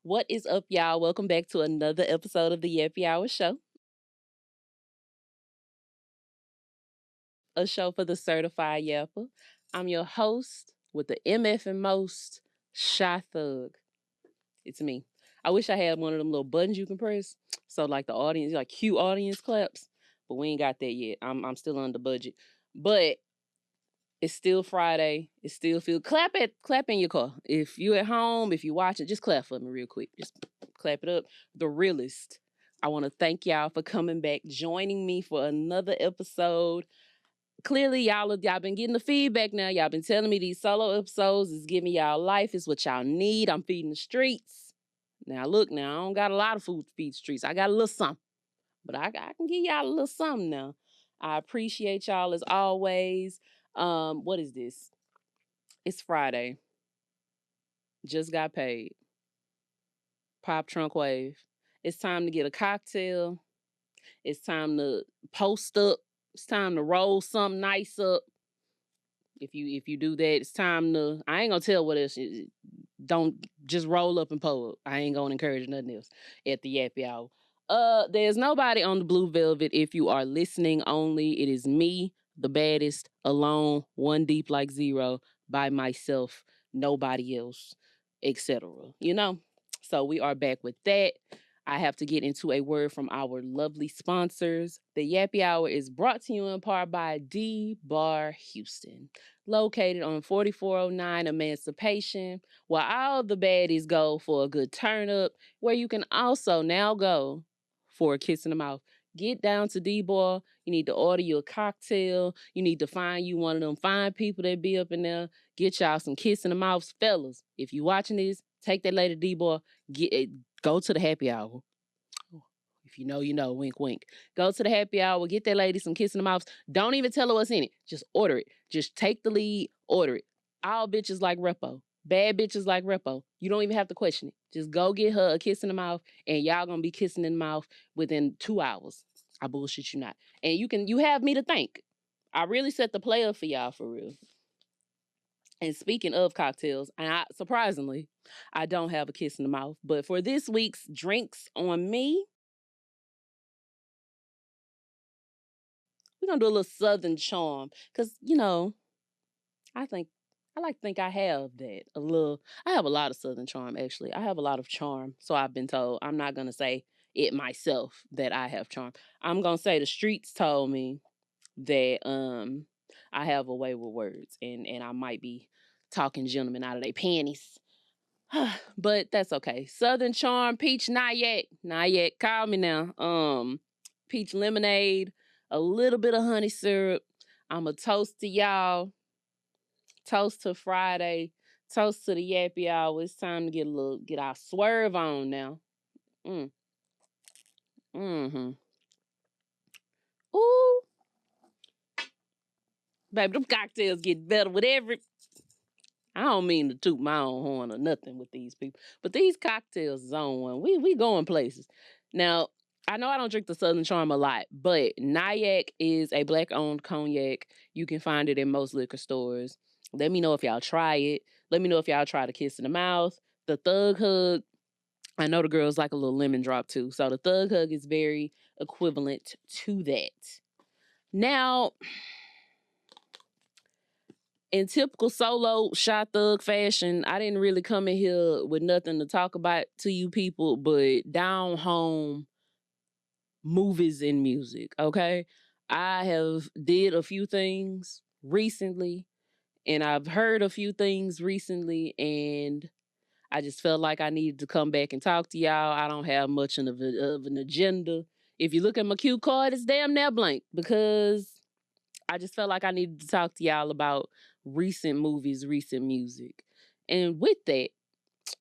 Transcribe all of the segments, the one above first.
What is up, y'all? Welcome back to another episode of the Yappy Hour Show, a show for the certified yapper. I'm your host with the MF and most, Shy Thug. It's me. I wish I had one of them little buttons you can press, so like the audience, like cue audience claps, but we ain't got that yet. I'm still under budget, but it's still Friday. It still feel clap in your car. If you at home, if you watching, just clap for me real quick. Just clap it up. The realest. I want to thank y'all for coming back, joining me for another episode. Clearly, y'all been getting the feedback now. Y'all been telling me these solo episodes is giving y'all life, is what y'all need. I'm feeding the streets. Now look, now I don't got a lot of food to feed the streets. I got a little something, but I can give y'all a little something now. I appreciate y'all as always. What is this? It's Friday. Just got paid. Pop trunk wave. It's time to get a cocktail. It's time to post up. It's time to roll something nice up. If you do that, it's time to. I ain't gonna tell what else. Don't just roll up and pull up. I ain't gonna encourage nothing else at the Yappy Hour. There's nobody on the blue velvet. If you are listening only, it is me, the baddest, alone, one deep like zero, by myself, nobody else, etc. You know? So we are back with that. I have to get into a word from our lovely sponsors. The Yappy Hour is brought to you in part by D Bar Houston, located on 4409 Emancipation, where all the baddies go for a good turn up, where you can also now go for a kiss in the mouth. Get down to D-Bar. You need to order you a cocktail. You need to find you one of them fine people that be up in there. Get y'all some kiss in the mouths. Fellas, if you watching this, take that lady D-Bar. Go to the happy hour. If you know, you know. Wink, wink. Go to the happy hour. Get that lady some kiss in the mouth. Don't even tell her what's in it. Just order it. Just take the lead. Order it. All bitches like repo. Bad bitches like repo. You don't even have to question it. Just go get her a kiss in the mouth, and y'all gonna be kissing in the mouth within 2 hours. I bullshit you not. And you have me to thank. I really set the play up for y'all for real. And speaking of cocktails, surprisingly, I don't have a kiss in the mouth. But for this week's drinks on me, we're gonna do a little Southern charm. Cause, I think I like to think I have that. I have a lot of Southern charm actually. I have a lot of charm. So I've been told. I'm not gonna say it myself that I have charm. I'm gonna say the streets told me that I have a way with words and I might be talking gentlemen out of their panties. But that's okay. Southern charm, peach, not yet. Not yet. Call me now. Peach lemonade, a little bit of honey syrup. I'm a toast to y'all. Toast to Friday. Toast to the Yappy Hour. It's time to get our swerve on now. Mm. Mm-hmm. Ooh. Baby, them cocktails get better with every. I don't mean to toot my own horn or nothing with these people, but these cocktails is on one. We going places. Now, I know I don't drink the Southern Charm a lot, but Nyack is a black-owned cognac. You can find it in most liquor stores. Let me know if y'all try it. Let me know if y'all try the kiss in the mouth. The Thug Hug, I know the girls like a little lemon drop too. So the Thug Hug is very equivalent to that. Now, in typical solo shot thug fashion, I didn't really come in here with nothing to talk about to you people, but down home movies and music, okay? I have did a few things recently, and I've heard a few things recently, and I just felt like I needed to come back and talk to y'all. I don't have much of an agenda. If you look at my cue card, it's damn near blank because I just felt like I needed to talk to y'all about recent movies, recent music. And with that,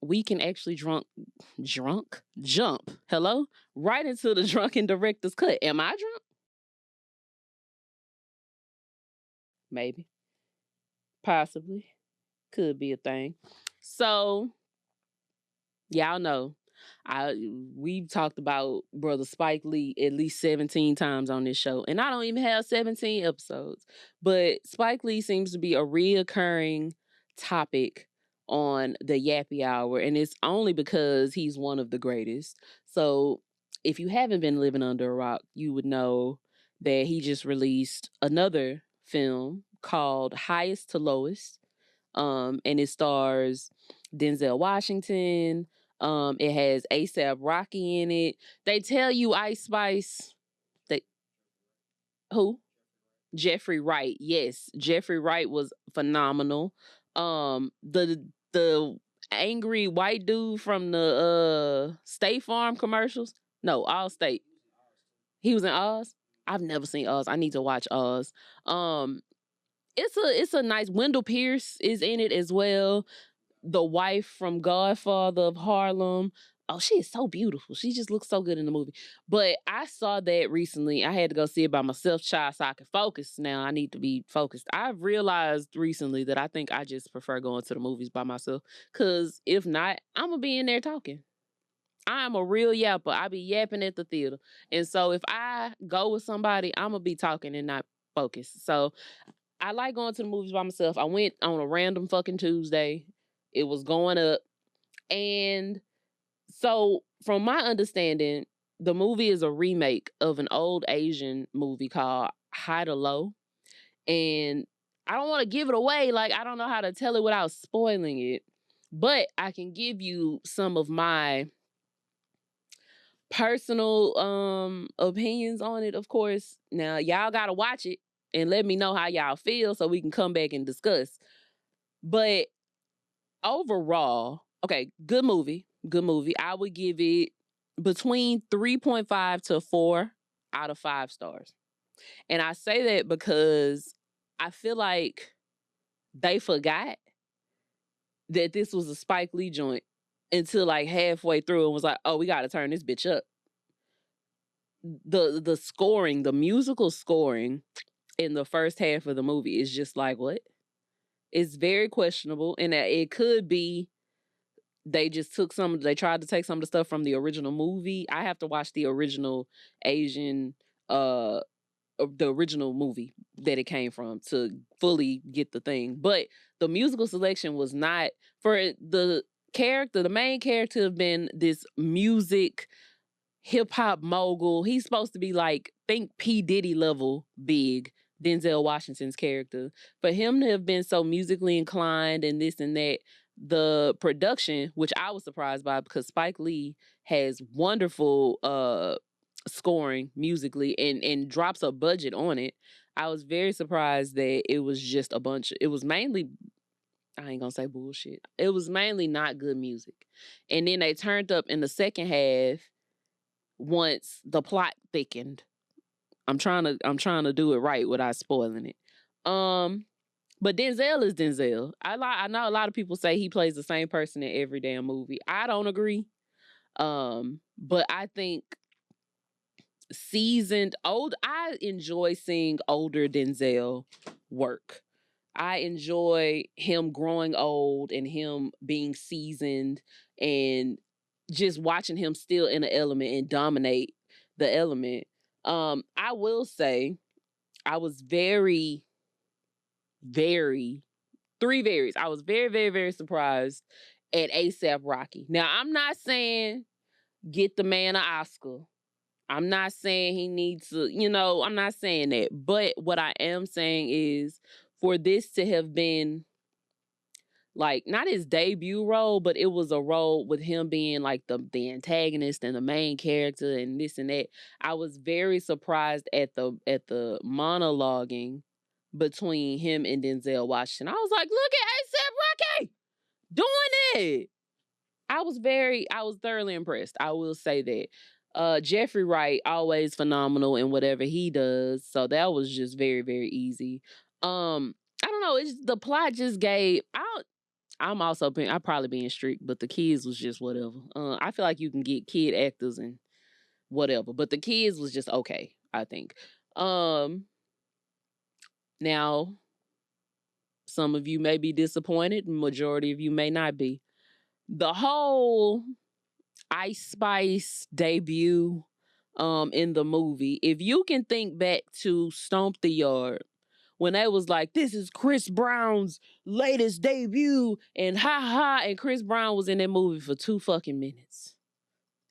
we can actually jump, hello? Right into the drunken director's cut. Am I drunk? Maybe. Possibly. Could be a thing. So, y'all know, we've talked about Brother Spike Lee at least 17 times on this show. And I don't even have 17 episodes. But Spike Lee seems to be a reoccurring topic on the Yappy Hour, and it's only because he's one of the greatest. So if you haven't been living under a rock, you would know that he just released another film called Highest to Lowest. And it stars Denzel Washington. It has ASAP Rocky in it. They tell you Ice Spice. They who? Jeffrey Wright. Yes, Jeffrey Wright was phenomenal. The angry white dude from the State Farm commercials. No, Allstate. He was in Oz. I've never seen Oz. I need to watch Oz. Um, it's a nice. Wendell Pierce is in it as well. The wife from Godfather of Harlem. Oh, she is so beautiful. She just looks so good in the movie. But I saw that recently. I had to go see it by myself, child, so I could focus. Now I need to be focused. I've realized recently that I think I just prefer going to the movies by myself. Cause if not, I'm gonna be in there talking. I'm a real yapper. I be yapping at the theater. And so if I go with somebody, I'm gonna be talking and not focused. So I like going to the movies by myself. I went on a random fucking Tuesday. It was going up. And so, from my understanding, the movie is a remake of an old Asian movie called High to Low. And I don't want to give it away. Like, I don't know how to tell it without spoiling it. But I can give you some of my personal opinions on it, of course. Now, y'all got to watch it and let me know how y'all feel so we can come back and discuss. But overall, okay, good movie. Good movie. I would give it between 3.5 to 4 out of 5 stars. And I say that because I feel like they forgot that this was a Spike Lee joint until like halfway through and was like, oh, we got to turn this bitch up. The scoring, the musical scoring in the first half of the movie is just like, what? It's very questionable. And it could be they just they tried to take some of the stuff from the original movie. I have to watch the original Asian, the original movie that it came from to fully get the thing. But the musical selection was not for the character, the main character have been this music hip hop mogul. He's supposed to be like, think P. Diddy level big, Denzel Washington's character. For him to have been so musically inclined and this and that, the production, which I was surprised by because Spike Lee has wonderful scoring musically and drops a budget on it. I was very surprised that it was just it was mainly, I ain't gonna say bullshit. It was mainly not good music. And then they turned up in the second half once the plot thickened. I'm trying to do it right without spoiling it. But Denzel is Denzel. I know a lot of people say he plays the same person in every damn movie. I don't agree. But I think I enjoy seeing older Denzel work. I enjoy him growing old and him being seasoned and just watching him still in the element and dominate the element. I will say I was very, very, three varies. I was very, very, very surprised at ASAP Rocky. Now, I'm not saying get the man an Oscar. I'm not saying he needs to, I'm not saying that. But what I am saying is for this to have been like not his debut role, but it was a role with him being like the antagonist and the main character and this and that. I was very surprised at the monologuing between him and Denzel Washington. I was like, look at ASAP Rocky doing it. I was thoroughly impressed. I will say that. Jeffrey Wright, always phenomenal in whatever he does. So that was just very, very easy. I don't know. It's the plot just gave. I'm also being. I probably being strict, but the kids was just whatever. I feel like you can get kid actors and whatever, but the kids was just okay. I think. Now, some of you may be disappointed. Majority of you may not be. The whole Ice Spice debut in the movie, if you can think back to Stomp the Yard, when they was like, this is Chris Brown's latest debut, and ha ha, and Chris Brown was in that movie for 2 fucking minutes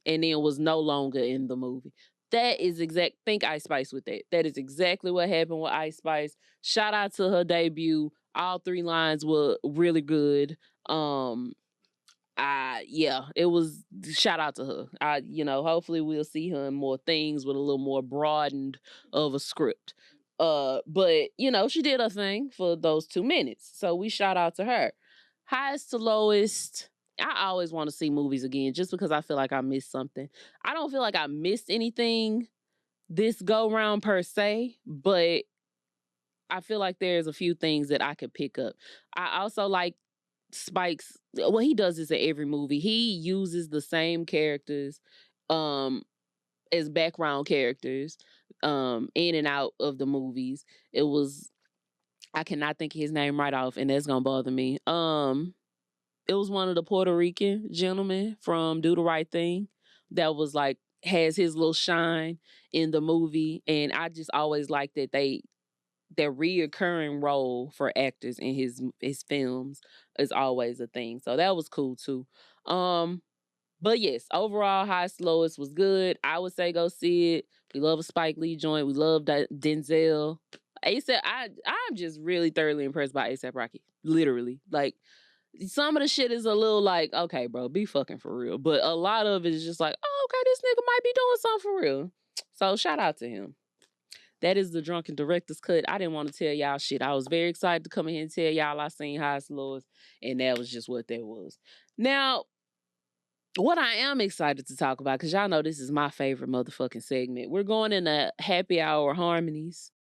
and then was no longer in the movie. That is think Ice Spice with that. That is exactly what happened with Ice Spice. Shout out to her debut. All 3 lines were really good. Yeah, it was, shout out to her. Hopefully we'll see her in more things with a little more broadened of a script. But she did her thing for those 2 minutes. So we shout out to her. Highest to lowest. I always want to see movies again just because I feel like I missed something. I don't feel like I missed anything this go round per se, but I feel like there's a few things that I could pick up. I also like Spike's, well, he does this in every movie. He uses the same characters as background characters in and out of the movies. I cannot think of his name right off, and that's gonna bother me. It was one of the Puerto Rican gentlemen from Do the Right Thing that was like, has his little shine in the movie. And I just always like that their reoccurring role for actors in his films is always a thing. So that was cool too. But yes, overall, Highest Lowest was good. I would say go see it. We love a Spike Lee joint. We love that Denzel. ASAP, I'm just really thoroughly impressed by ASAP Rocky. Literally. Like, some of the shit is a little like, okay, bro, be fucking for real. But a lot of it is just like, oh, okay, this nigga might be doing something for real. So shout out to him. That is the Drunken Director's Cut. I didn't want to tell y'all shit. I was very excited to come in here and tell y'all I seen Highest Lowest, and that was just what that was. Now, what I am excited to talk about, because y'all know this is my favorite motherfucking segment. We're going in a Happy Hour Harmonies.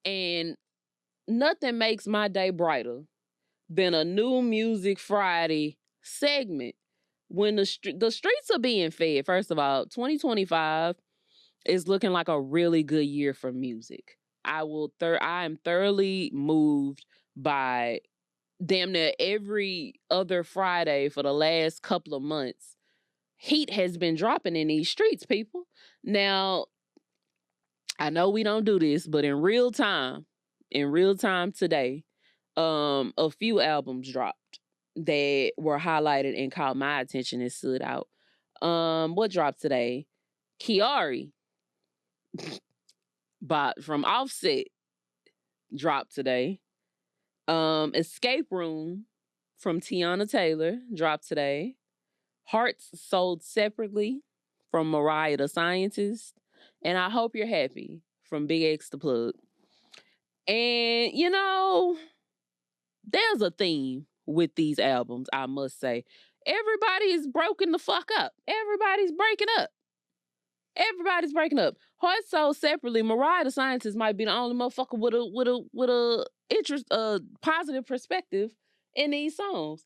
And nothing makes my day brighter than a new Music Friday segment. When the streets are being fed, first of all, 2025 is looking like a really good year for music. I am thoroughly moved by damn near every other Friday for the last couple of months. Heat has been dropping in these streets, people. Now, I know we don't do this, but in real time today, a few albums dropped that were highlighted and caught my attention and stood out. What dropped today? Kiari from Offset dropped today. Escape Room from Teyana Taylor dropped today. Hearts Sold Separately from Mariah the Scientist. And I Hope You're Happy from Big X the Plug. And, there's a theme with these albums, I must say. Everybody is broken the fuck up. Everybody's breaking up. Heart Sold Separately, Mariah the Scientist might be the only motherfucker with a interest, positive perspective in these songs.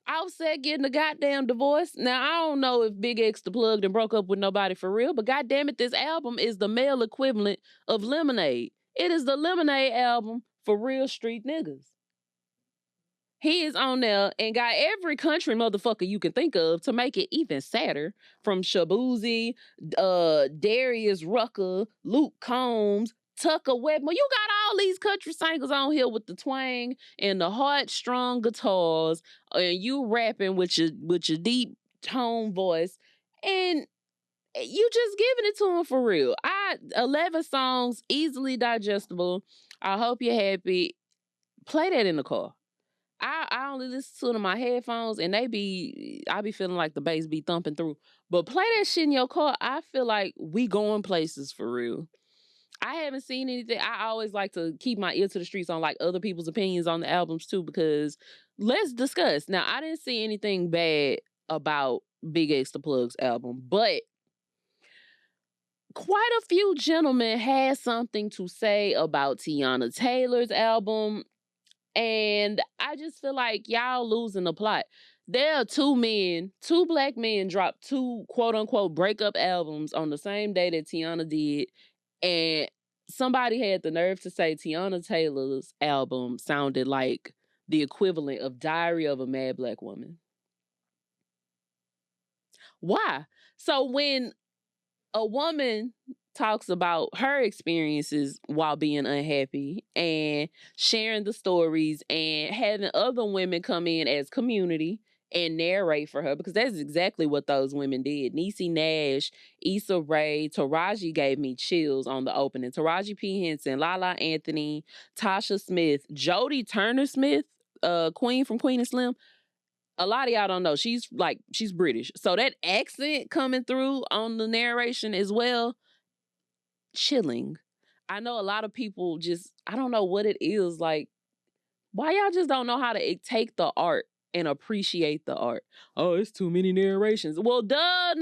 Offset getting a goddamn divorce. Now, I don't know if Big X the Plug done broke up with nobody for real, but goddamn it, this album is the male equivalent of Lemonade. It is the Lemonade album for real street niggas. He is on there and got every country motherfucker you can think of to make it even sadder. From Shabuzi, Darius Rucker, Luke Combs, Tucker Webber. You got all these country singers on here with the twang and the heart-strung guitars, and you rapping with your deep tone voice, and you just giving it to them for real. 11 songs, easily digestible. I Hope You're Happy. Play that in the car. I only listen to them in my headphones, and I be feeling like the bass be thumping through. But play that shit in your car. I feel like we going places for real. I haven't seen anything. I always like to keep my ear to the streets on like other people's opinions on the albums too, because let's discuss. Now, I didn't see anything bad about Big X the Plug's album, but quite a few gentlemen had something to say about Teyana Taylor's album. And I just feel like y'all losing the plot. There are two black men dropped 2 quote unquote breakup albums on the same day that Teyana did. And somebody had the nerve to say Teyana Taylor's album sounded like the equivalent of Diary of a Mad Black Woman. Why? So when a woman talks about her experiences while being unhappy and sharing the stories and having other women come in as community and narrate for her, because that's exactly what those women did. Niecy Nash, Issa Rae, Taraji gave me chills on the opening. Taraji P. Henson, Lala Anthony, Tasha Smith, Jodie Turner Smith, Queen from Queen and Slim. A lot of y'all don't know. She's British. So that accent coming through on the narration as well, chilling. I know a lot of people just, I don't know what it is. Like, why y'all just don't know how to take the art and appreciate the art? Oh, it's too many narrations. Well, duh.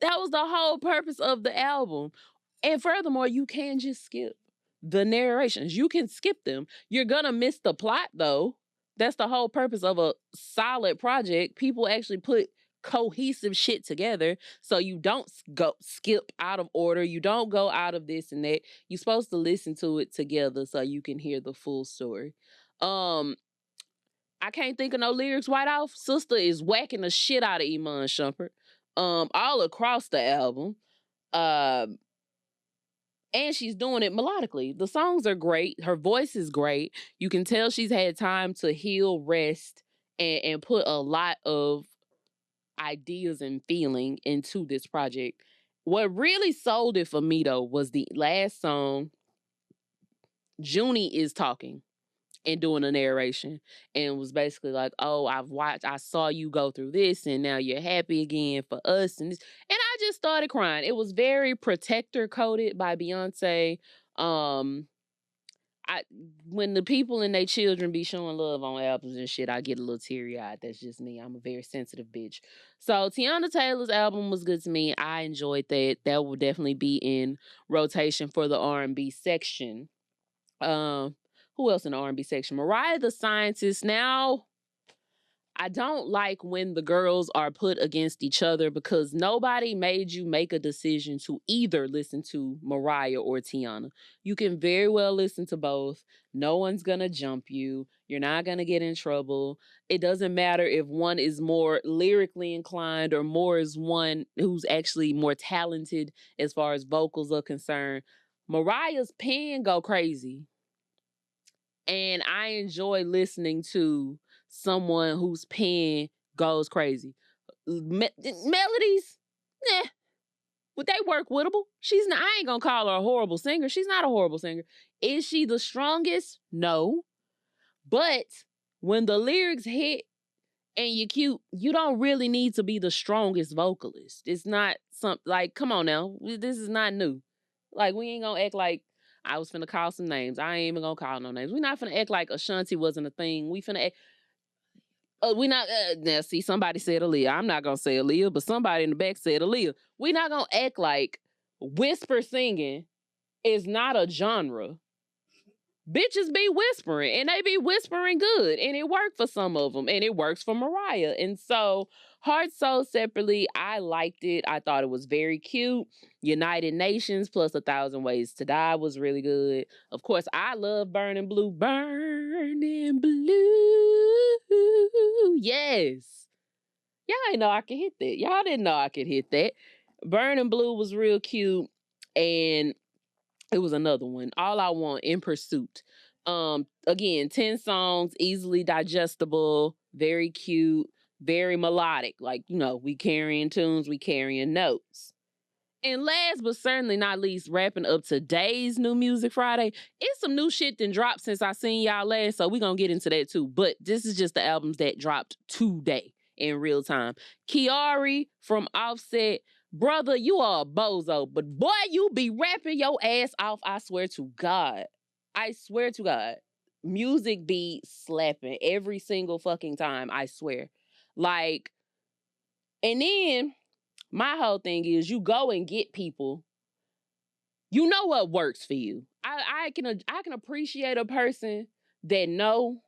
That was the whole purpose of the album. And furthermore, you can just skip the narrations. You can skip them. You're gonna miss the plot though. That's the whole purpose of a solid project. People actually put cohesive shit together, so you don't go skip out of order. You don't go out of this and that. You're supposed to listen to it together so you can hear the full story. I can't think of no lyrics right off. Sister is whacking the shit out of Iman Shumpert. All across the album. And she's doing it melodically. The songs are great. Her voice is great. You can tell she's had time to heal, rest, and put a lot of ideas and feeling into this project. What really sold it for me though was the last song. Junie is talking and doing a narration and was basically like, oh, I saw you go through this and now you're happy again for us. And I just started crying. It was very protector coded by Beyonce. I When the people and their children be showing love on albums and shit, I get a little teary eyed. That's just me. I'm a very sensitive bitch. So Teyana Taylor's album was good to me. I enjoyed that. That will definitely be in rotation for the R&B section. Who else in the R&B section? Mariah the Scientist. Now, I don't like when the girls are put against each other because nobody made you make a decision to either listen to Mariah or Teyana. You can very well listen to both. No one's gonna jump you. You're not gonna get in trouble. It doesn't matter if one is more lyrically inclined or more is one who's actually more talented as far as vocals are concerned. Mariah's pen go crazy. And I enjoy listening to someone whose pen goes crazy. Melodies, would they work wittable? She's not. I ain't gonna call her a horrible singer. She's not a horrible singer. Is she the strongest? No. But when the lyrics hit and you're cute, you don't really need to be the strongest vocalist. It's not like, come on now, this is not new. Like, we ain't gonna act like I was finna call some names. I ain't even gonna call no names. We not finna act like Ashanti wasn't a thing. We finna act. We not now. See, somebody said Aaliyah. I'm not gonna say Aaliyah, but somebody in the back said Aaliyah. We not gonna act like whisper singing is not a genre. Bitches be whispering and they be whispering good, and it worked for some of them, and it works for Mariah. And so Heart Soul Separately, I liked it. I thought it was very cute. United Nations plus 1,000 Ways to Die was really good. Of course, I love Burning Blue. Burning Blue. Yes. Y'all didn't know I could hit that. Y'all didn't know I could hit that. Burning Blue was real cute. And it was another one. All I Want, In Pursuit. Again, 10 songs, easily digestible, very cute, very melodic. Like, we carrying tunes, we carrying notes. And last but certainly not least, wrapping up today's New Music Friday, it's some new shit that dropped since I seen y'all last, so we're gonna get into that too. But this is just the albums that dropped today in real time. Kiari from Offset. Brother, you are a bozo, but boy, you be rapping your ass off, I swear to God. I swear to God. Music be slapping every single fucking time, I swear. Like, and then my whole thing is you go and get people. You know what works for you. I can appreciate a person that know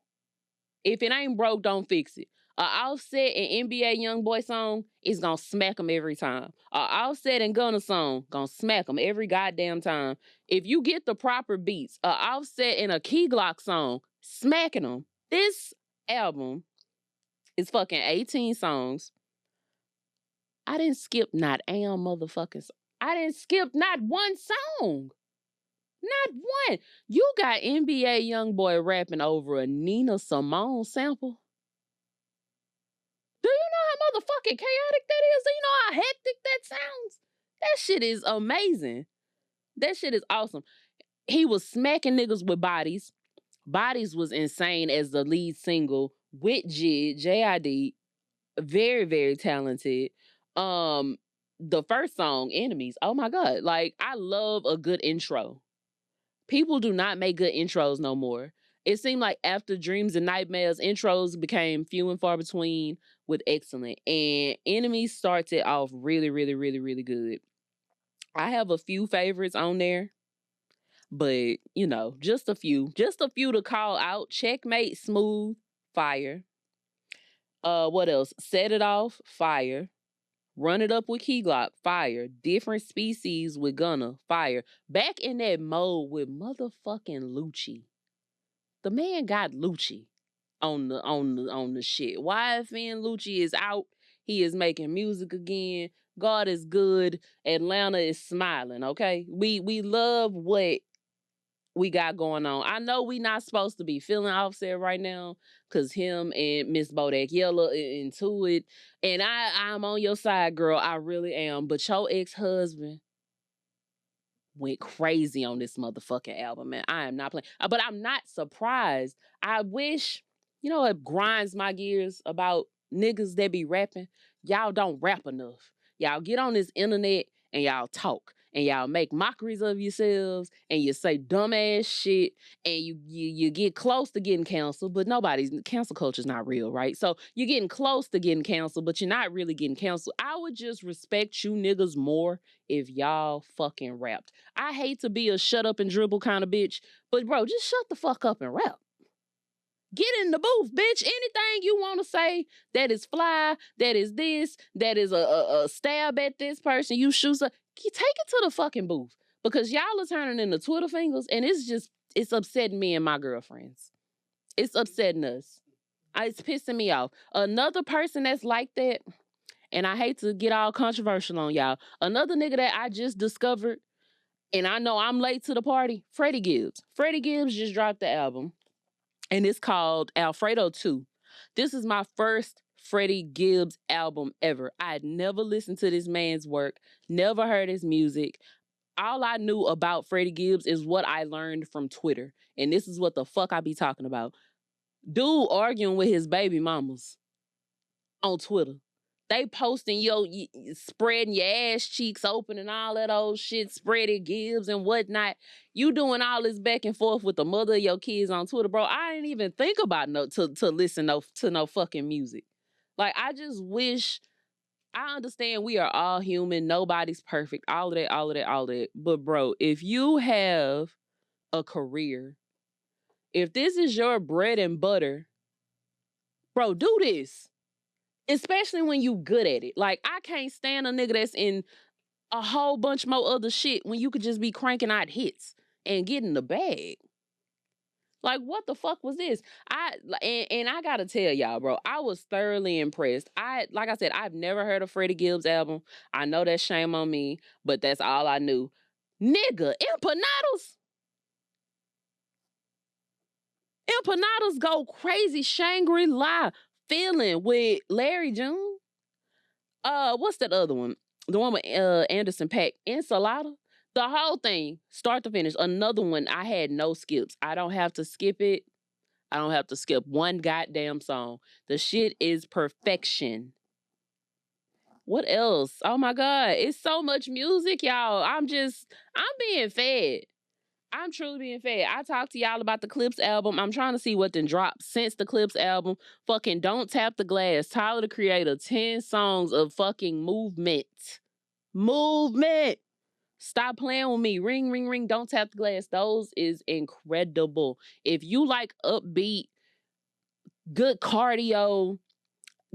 if it ain't broke, don't fix it. A Offset and NBA YoungBoy song is gonna smack them every time. A Offset and Gunna song gonna smack them every goddamn time. If you get the proper beats, a Offset and a Key Glock song, smacking them. This album is fucking 18 songs. I didn't skip not a motherfucking. I didn't skip not one song. Not one. You got NBA Youngboy rapping over a Nina Simone sample. Do you know how motherfucking chaotic that is? Do you know how hectic that sounds? That shit is amazing. That shit is awesome. He was smacking niggas with Bodies. Bodies was insane as the lead single with JID. Very, very talented. Um, the first song, Enemies. Oh my God. Like, I love a good intro. People do not make good intros no more. It seemed like after Dreams and Nightmares, intros became few and far between with excellent. And Enemies started off really, really, really, really good. I have a few favorites on there, but you know, just a few. Just a few to call out. Checkmate, Smooth, fire. What else? Set It Off, fire. Run It Up with Key Glock, fire. Different Species with Gunna, fire. Back in that mode with motherfucking Lucci. The man got Lucci on the shit. YFN Lucci is out. He is making music again. God is good. Atlanta is smiling, okay? We love what we got going on. I know we not supposed to be feeling Offset right now because him and Miss Bodak Yellow into it. And I'm on your side, girl. I really am. But your ex-husband went crazy on this motherfucking album, man. I am not playing. But I'm not surprised. I wish, you know what grinds my gears about niggas that be rapping? Y'all don't rap enough. Y'all get on this internet and y'all talk. And y'all make mockeries of yourselves and you say dumbass shit and you get close to getting canceled, but nobody's cancel culture is not real, right? So you're getting close to getting canceled, but you're not really getting canceled. I would just respect you niggas more if y'all fucking rapped. I hate to be a shut up and dribble kind of bitch, but bro, just shut the fuck up and rap. Get in the booth, bitch. Anything you want to say that is fly, that is this, that is a stab at this person, you shoot, take it to the fucking booth. Because y'all are turning into Twitter fingers, and it's upsetting me and my girlfriends. It's upsetting us. It's pissing me off. Another person that's like that, and I hate to get all controversial on y'all, another nigga that I just discovered, and I know I'm late to the party, Freddie Gibbs. Freddie Gibbs just dropped the album. And it's called Alfredo 2. This is my first Freddie Gibbs album ever. I had never listened to this man's work, never heard his music. All I knew about Freddie Gibbs is what I learned from Twitter. And this is what the fuck I be talking about. Dude arguing with his baby mamas on Twitter. They posting spreading your ass cheeks open and all that old shit, spreading Gibbs and whatnot. You doing all this back and forth with the mother of your kids on Twitter, bro. I didn't even think about to listen to no fucking music. Like, I just wish, I understand we are all human. Nobody's perfect. All of that, all of that, all of that. But bro, if you have a career, if this is your bread and butter, bro, do this. Especially when you good at it. Like, I can't stand a nigga that's in a whole bunch more other shit when you could just be cranking out hits and getting the bag. Like, what the fuck was this? And I gotta tell y'all, bro, I was thoroughly impressed. Like I said, I've never heard a Freddie Gibbs album. I know that's shame on me, but that's all I knew. Nigga, Empanadas go crazy. Shangri-La feeling with Larry June. What's that other one? The one with Anderson .Paak, Ensalada. The whole thing, start to finish. Another one, I had no skips. I don't have to skip it. I don't have to skip one goddamn song. The shit is perfection. What else? Oh my God. It's so much music, y'all. I'm being fed. I'm truly being fed. I talked to y'all about the Clips album. I'm trying to see what then dropped since the Clips album. Fucking Don't Tap the Glass. Tyler, the Creator. 10 songs of fucking movement. Movement. Stop playing with me. Ring, ring, ring. Don't tap the glass. Those is incredible. If you like upbeat, good cardio,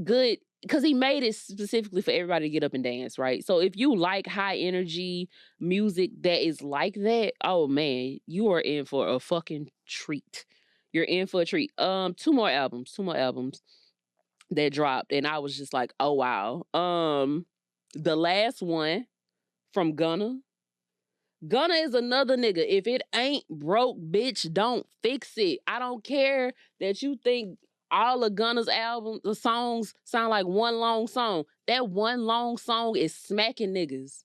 good, because he made it specifically for everybody to get up and dance, right? So if you like high energy music that is like that, oh man, you are in for a fucking treat. You're in for a treat. Two more albums that dropped, and I was just like, oh wow. The last one, from Gunna. Gunna is another nigga. If it ain't broke, bitch, don't fix it. I don't care that you think all of Gunna's albums, the songs sound like one long song. That one long song is smacking niggas.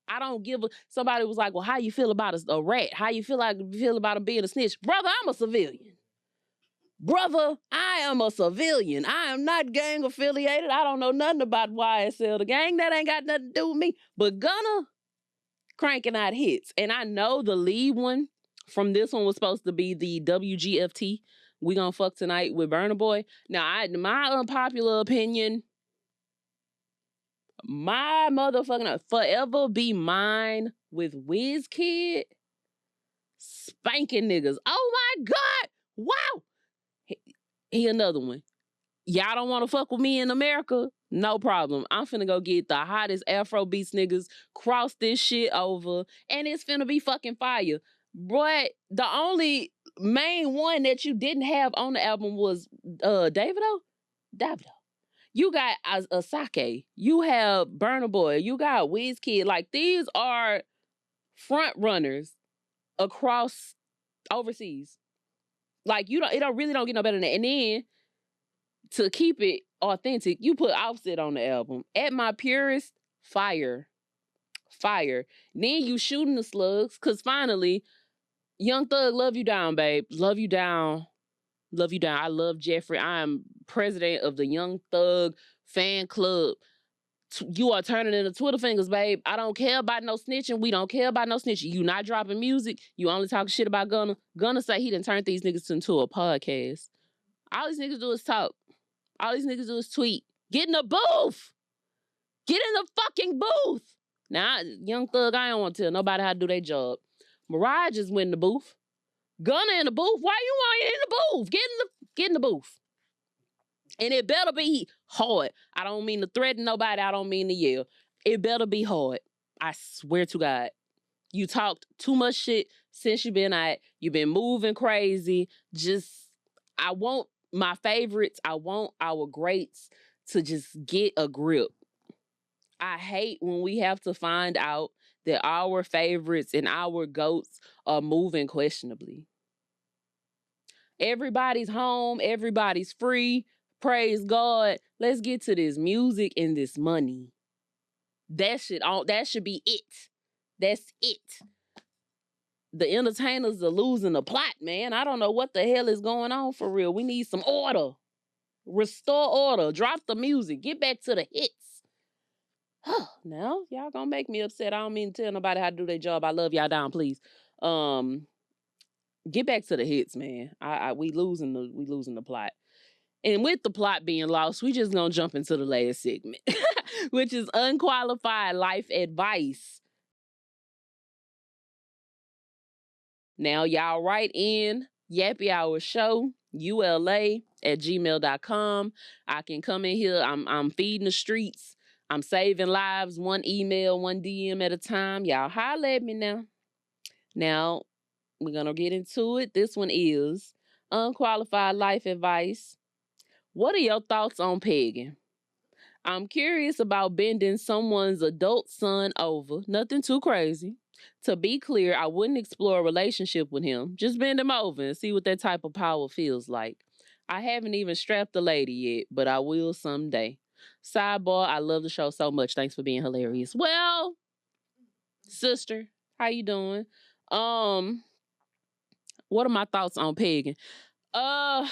I don't give a. Somebody was like, "Well, how you feel about a rat? How you feel about him being a snitch?" Brother, I'm a civilian. Brother, I am a civilian. I am not gang affiliated. I don't know nothing about YSL, the gang. That ain't got nothing to do with me. But Gunna cranking out hits. And I know the lead one from this one was supposed to be the WGFT, We Gonna Fuck Tonight with Burna Boy. Now, my unpopular opinion, my motherfucking Forever Be Mine with WizKid spanking niggas. Oh my God. Wow. He another one. Y'all don't want to fuck with me in America? No problem. I'm finna go get the hottest Afro beats niggas, cross this shit over, and it's finna be fucking fire. But the only main one that you didn't have on the album was Davido. You got Asake. You have Burna Boy. You got WizKid. Like, these are front runners across overseas. Like, it really don't get no better than that. And then to keep it authentic, you put Offset on the album. At my purest, fire. Then you shooting the slugs, cause finally, Young Thug, love you down, babe. Love you down. I love Jeffrey. I am president of the Young Thug fan club. You are turning into Twitter fingers, babe. I don't care about no snitching. We don't care about no snitching. You not dropping music. You only talking shit about Gunna. Gunna say he done turned these niggas into a podcast. All these niggas do is talk. All these niggas do is tweet. Get in the booth. Get in the fucking booth. Now, Young Thug, I don't want to tell nobody how to do their job. Mariah just went in the booth. Gunna in the booth. Why you want in the booth? Get in the booth. And it better be hard. I don't mean to threaten nobody. I don't mean to yell. It better be hard. I swear to God. You talked too much shit since you been out. You been moving crazy. I want my favorites. I want our greats to just get a grip. I hate when we have to find out that our favorites and our goats are moving questionably. Everybody's home. Everybody's free. Praise God. Let's get to this music and this money. That should be it. That's it. The entertainers are losing the plot, man. I don't know what the hell is going on for real. We need some order. Restore order. Drop the music. Get back to the hits. Now, y'all gonna make me upset. I don't mean to tell nobody how to do their job. I love y'all down, please. Get back to the hits, man. We losing the plot. And with the plot being lost, we just gonna jump into the last segment, which is unqualified life advice. Now, y'all write in YappyHourShowULA at gmail.com. I can come in here. I'm feeding the streets. I'm saving lives, one email, one DM at a time. Y'all holla at me now. Now, we're gonna get into it. This one is unqualified life advice. What are your thoughts on pegging? I'm curious about bending someone's adult son over. Nothing too crazy. To be clear, I wouldn't explore a relationship with him. Just bend him over and see what that type of power feels like. I haven't even strapped the lady yet, but I will someday. Sidebar, I love the show so much. Thanks for being hilarious. Well, sister, how you doing? What are my thoughts on pegging? I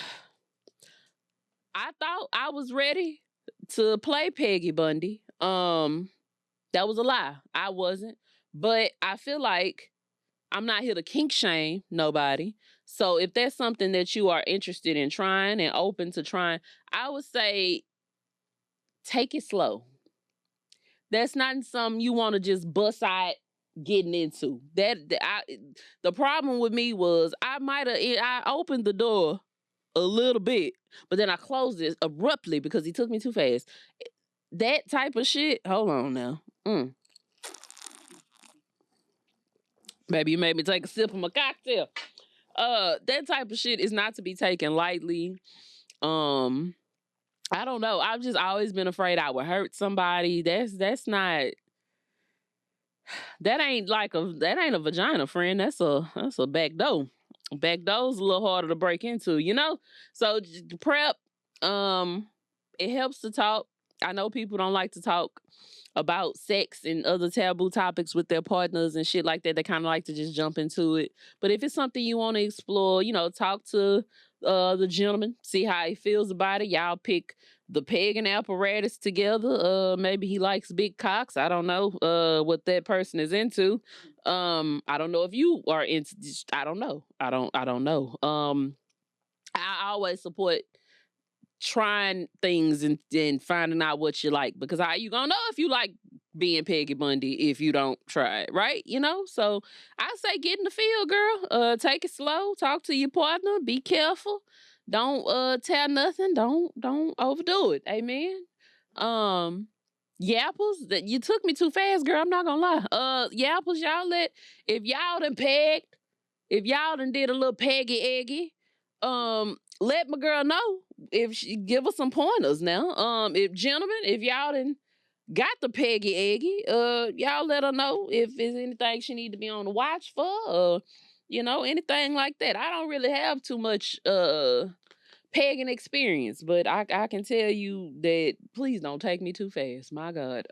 thought I was ready to play Peggy Bundy. That was a lie. I wasn't. But I feel like I'm not here to kink shame nobody. So if that's something that you are interested in trying and open to trying, I would say take it slow. That's not something you want to just bust out getting into. The problem with me was I opened the door a little bit, but then I closed it abruptly because he took me too fast. That type of shit, hold on now. Baby, you made me take a sip of my cocktail. That type of shit is not to be taken lightly. I don't know. I've just always been afraid I would hurt somebody. That's not That ain't a vagina, friend. That's a back door. Back door's a little harder to break into, you know? So prep, um, it helps to talk. I know people don't like to talk about sex and other taboo topics with their partners and shit like that. They kind of like to just jump into it. But if it's something you want to explore, talk to the gentleman, see how he feels about it. Y'all pick the pegging apparatus together. Maybe he likes big cocks. I don't know what that person is into. I don't know if you are into. I don't know. I don't know. I always support trying things and finding out what you like, because how you gonna know if you like being Peggy Bundy if you don't try it, right? So I say get in the field, girl. Take it slow, talk to your partner, be careful, don't tear nothing, don't overdo it. Amen. um Yapples, that you took me too fast, girl. I'm not gonna lie. Yapples, y'all if y'all done pegged, if y'all done did a little peggy eggy, let my girl know. If she give us some pointers now. If gentlemen, if y'all done got the peggy eggy, y'all let her know if there's anything she need to be on the watch for, or anything like that. I don't really have too much pegging experience, but I can tell you that please don't take me too fast. My God.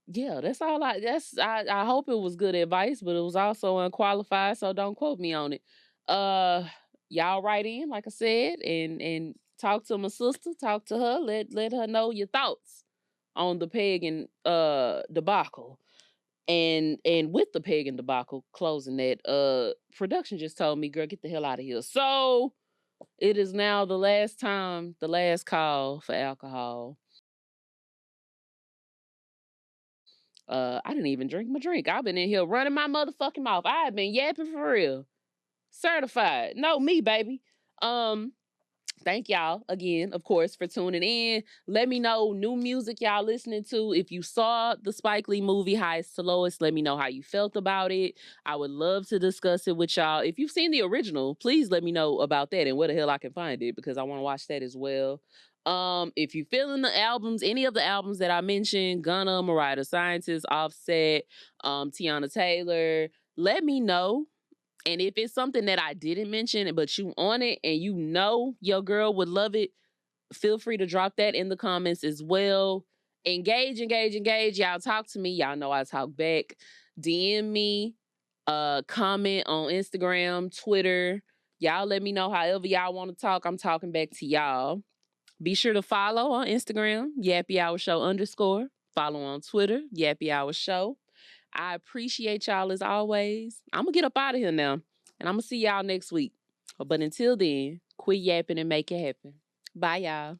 Yeah, that's all I hope it was good advice, but it was also unqualified, so don't quote me on it. Uh y'all write in, like I said, and talk to my sister, talk to her, let her know your thoughts on the pagan debacle. And with the pagan debacle, closing that, production just told me, girl, get the hell out of here. So it is now the last time, the last call for alcohol. I didn't even drink my drink. I've been in here running my motherfucking mouth. I have been yapping for real. Certified. No, me, baby. Um, Thank y'all again, of course, for tuning in. Let me know new music y'all listening to. If you saw the Spike Lee movie Highest to Lowest, let me know how you felt about it. I would love to discuss it with y'all. If you've seen the original, please let me know about that and where the hell I can find it, because I want to watch that as well. If you feeling the albums, any of the albums that I mentioned, Gunna, Mariah the Scientist, Offset, Teyana Taylor, let me know. And if it's something that I didn't mention, but you on it and you know your girl would love it, feel free to drop that in the comments as well. Engage, engage, engage. Y'all talk to me. Y'all know I talk back. DM me, comment on Instagram, Twitter. Y'all let me know however y'all want to talk. I'm talking back to y'all. Be sure to follow on Instagram, Yappy Hour Show _. Follow on Twitter, Yappy Hour Show. I appreciate y'all as always. I'm going to get up out of here now, and I'm going to see y'all next week. But until then, quit yapping and make it happen. Bye, y'all.